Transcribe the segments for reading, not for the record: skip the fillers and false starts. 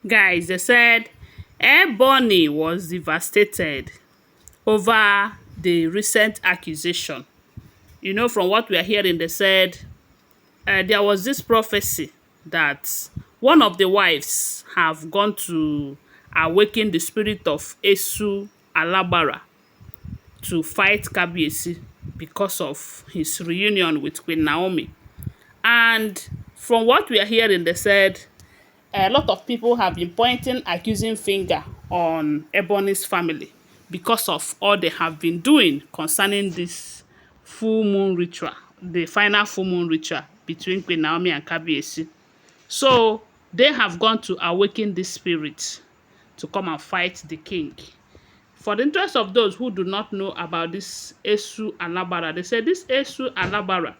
Guys, they said Ebony was devastated over the recent accusation. From what we are hearing, they said there was this prophecy that one of the wives have gone to awaken the spirit of Esu Elegbara to fight Kabiyesi because of his reunion with Queen Naomi. And from what we are hearing, they said a lot of people have been pointing accusing finger on Ebony's family because of all they have been doing concerning this full moon ritual, the final full moon ritual between Queen Naomi and Kabiyesi. So they have gone to awaken this spirit to come and fight the king. For the interest of those who do not know about this Esu Elegbara, they say this Esu Elegbara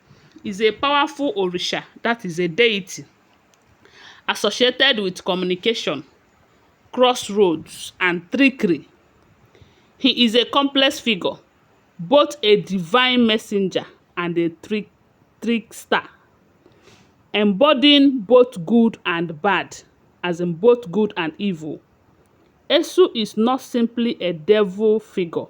is a powerful Orisha, that is a deity associated with communication, crossroads, and trickery. He is a complex figure, both a divine messenger and a trickster, embodying both good and bad, as in both good and evil. Esu is not simply a devil figure,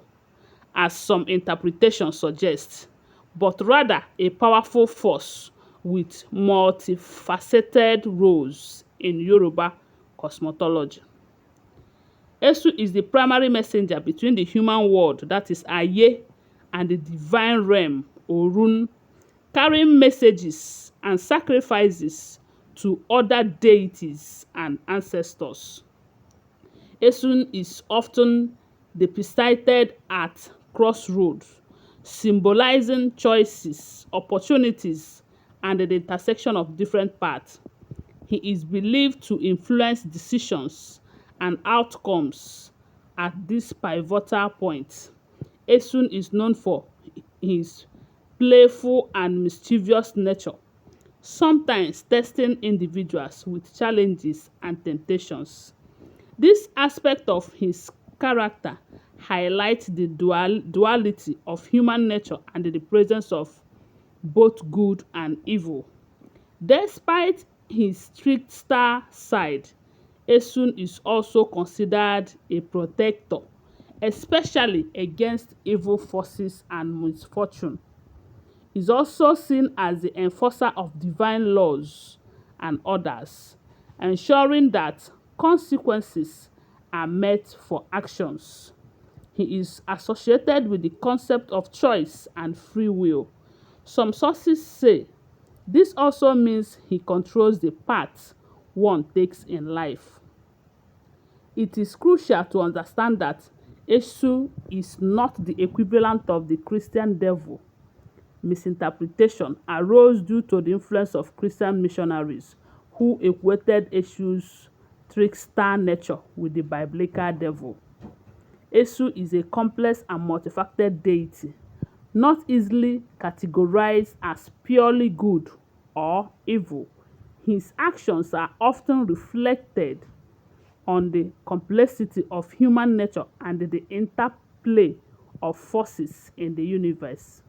as some interpretations suggest, but rather a powerful force with multifaceted roles in Yoruba cosmology. Esu is the primary messenger between the human world, that is Aye, and the divine realm, Orun, carrying messages and sacrifices to other deities and ancestors. Esu is often depicted at crossroads, symbolizing choices, opportunities, and the intersection of different paths. He is believed to influence decisions and outcomes at this pivotal point. Esun is known for his playful and mischievous nature, sometimes testing individuals with challenges and temptations. This aspect of his character highlights the duality of human nature and the presence of both good and evil. Despite his trickster side, Esun is also considered a protector, especially against evil forces and misfortune. He's also seen as the enforcer of divine laws and orders, ensuring that consequences are met for actions. He is associated with the concept of choice and free will. Some sources say this also means he controls the path one takes in life. It is crucial to understand that Esu is not the equivalent of the Christian devil. Misinterpretation arose due to the influence of Christian missionaries who equated Esu's trickster nature with the biblical devil. Esu is a complex and multifaceted deity, not easily categorized as purely good or evil. His actions are often reflected on the complexity of human nature and the interplay of forces in the universe.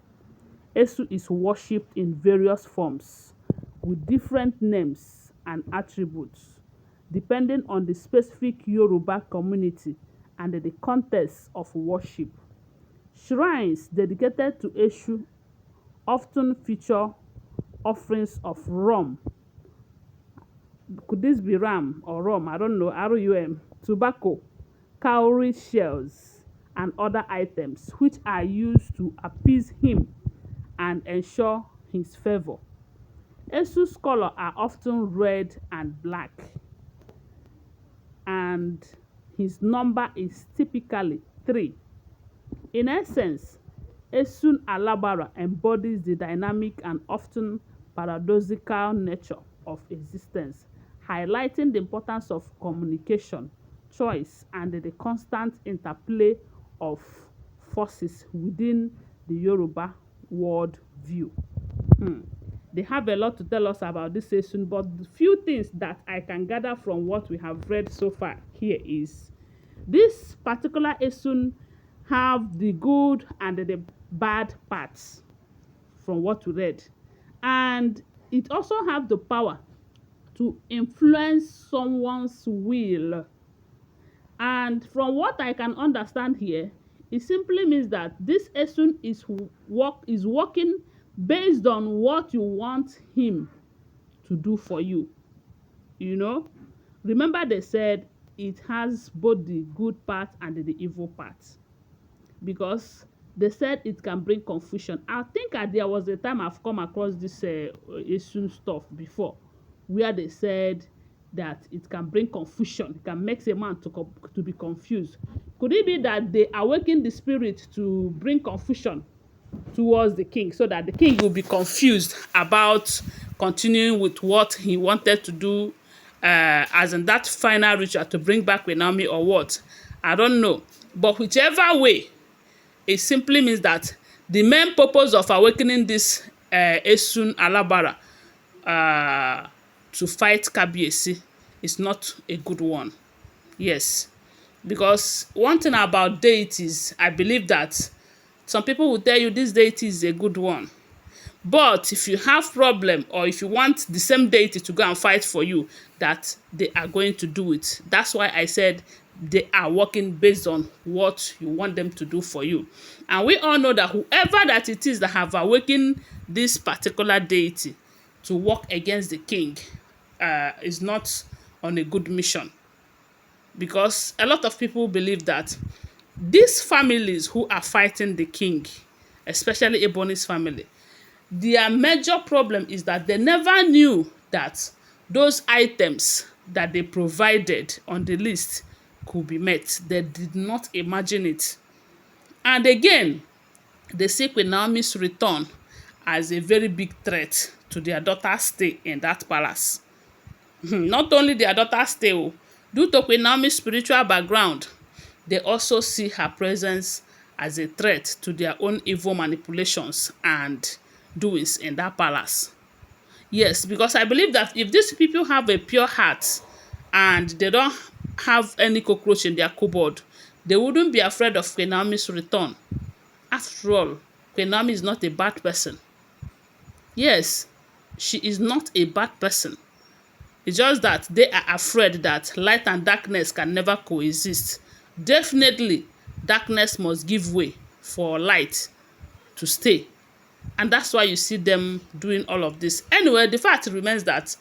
Esu is worshipped in various forms with different names and attributes depending on the specific Yoruba community and the context of worship. Shrines dedicated to Esu often feature offerings of rum. Could this be ram or rum? I don't know. R-U-M. Tobacco, cowrie shells, and other items which are used to appease him and ensure his favor. Esu's color are often red and black, and his number is typically 3. In essence, Esu Elegbara embodies the dynamic and often paradoxical nature of existence, highlighting the importance of communication, choice, and the constant interplay of forces within the Yoruba world view. They have a lot to tell us about this Esun, but the few things that I can gather from what we have read so far here is this particular Esun have the good and the bad parts from what we read, and it also have the power to influence someone's will. And from what I can understand here, it simply means that this Esun is working based on what you want him to do for you. You know, remember they said it has both the good part and the evil part, because they said it can bring confusion. I think there was a time I've come across this Esun stuff before, where they said that it can bring confusion, it can make a man to be confused. Could it be that they awaken the spirit to bring confusion towards the king, so that the king will be confused about continuing with what he wanted to do, as in that final ritual to bring back Naomi, or what? I don't know. But whichever way, it simply means that the main purpose of awakening this Esu Elegbara to fight Kabiyesi is not a good one. Yes, because one thing about deities, I believe that some people will tell you this deity is a good one. But if you have problem, or if you want the same deity to go and fight for you, that they are going to do it. That's why I said they are working based on what you want them to do for you. And we all know that whoever that it is that have awakened this particular deity to work against the king is not on a good mission. Because a lot of people believe that these families who are fighting the king, especially Ebony's family, their major problem is that they never knew that those items that they provided on the list could be met. They did not imagine it. And again, they see Queen Naomi's return as a very big threat to their daughter's stay in that palace. Not only their daughter's stay, due to Queen Naomi's spiritual background, they also see her presence as a threat to their own evil manipulations and doings in that palace. Yes, because I believe that if these people have a pure heart and they don't have any cockroach in their cupboard, they wouldn't be afraid of Queen Naomi's return. After all, Queen Naomi is not a bad person. Yes, she is not a bad person. It's just that they are afraid that light and darkness can never coexist. Definitely, darkness must give way for light to stay. And that's why you see them doing all of this. Anyway, the fact remains that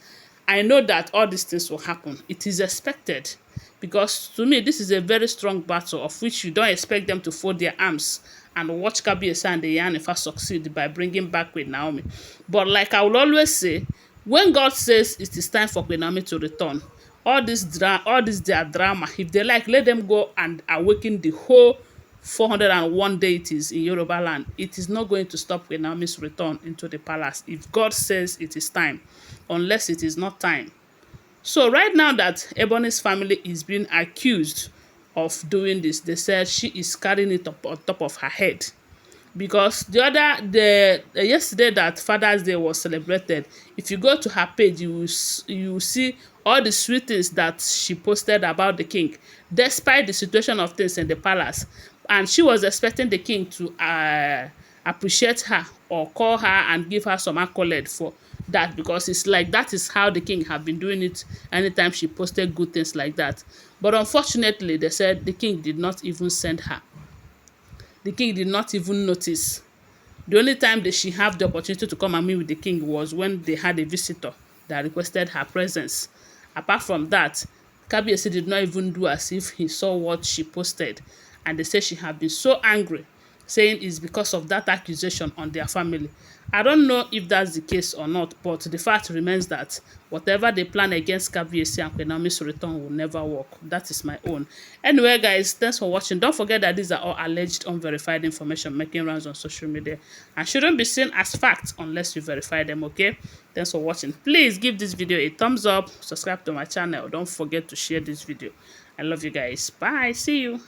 I know that all these things will happen. It is expected. Because to me, this is a very strong battle of which you don't expect them to fold their arms and watch Kabiyesi and the Yanifa succeed by bringing back Queen Naomi. But like I will always say, when God says it is time for Queen Naomi to return, all this their drama, if they like, let them go and awaken the whole 401 deities in Yoruba land. It is not going to stop Queen Naomi's return into the palace if God says it is time, unless it is not time. So right now that Ebony's family is being accused of doing this, they said she is carrying it up on top of her head. Because yesterday that Father's Day was celebrated, if you go to her page, you will see all the sweet things that she posted about the king, despite the situation of things in the palace. And she was expecting the king to appreciate her or call her and give her some accolade for that, because it's like that is how the king have been doing it anytime she posted good things like that. But unfortunately, they said the king did not even send her. The king did not even notice. The only time that she had the opportunity to come and meet with the king was when they had a visitor that requested her presence. Apart from that, Kabiyesi did not even do as if he saw what she posted. And they say she had been so angry, saying it's because of that accusation on their family. I don't know if that's the case or not, but the fact remains that whatever they plan against Kabiyesi and Queen Naomi's return will never work. That is my own. Anyway, guys, thanks for watching. Don't forget that these are all alleged unverified information making rounds on social media and shouldn't be seen as facts unless you verify them, okay? Thanks for watching. Please give this video a thumbs up, subscribe to my channel. Don't forget to share this video. I love you guys. Bye. See you.